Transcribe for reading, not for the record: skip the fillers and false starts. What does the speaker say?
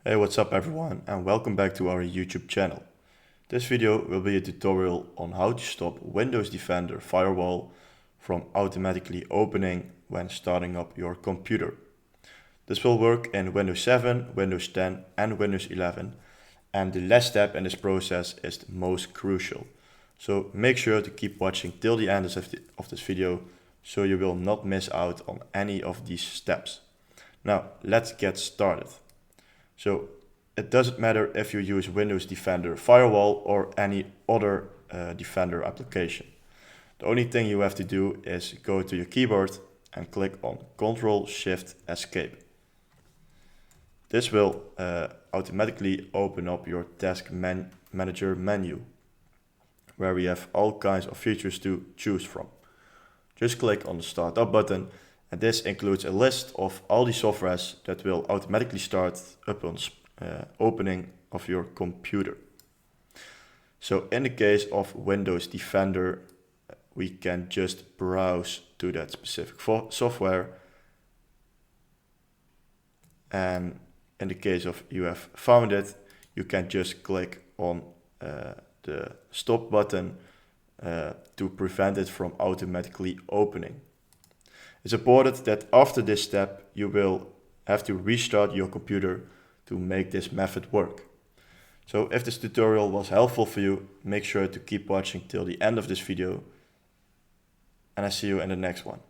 Hey, what's up everyone, and welcome back to our YouTube channel. This video will be a tutorial on how to stop Windows Defender Firewall from automatically opening when starting up your computer. This will work in Windows 7, Windows 10 and Windows 11, and the last step in this process is the most crucial. So make sure to keep watching till the end of this video so you will not miss out on any of these steps. Now let's get started. So it doesn't matter if you use Windows Defender Firewall or any other Defender application. The only thing you have to do is go to your keyboard and click on Ctrl-Shift-Escape. This will automatically open up your Task Manager menu, where we have all kinds of features to choose from. Just click on the Startup button, and this includes a list of all the softwares that will automatically start upon opening of your computer. So in the case of Windows Defender, we can just browse to that specific software. And in the case of you have found it, you can just click on the stop button to prevent it from automatically opening. It's important that after this step, you will have to restart your computer to make this method work. So if this tutorial was helpful for you, make sure to keep watching till the end of this video, and I see you in the next one.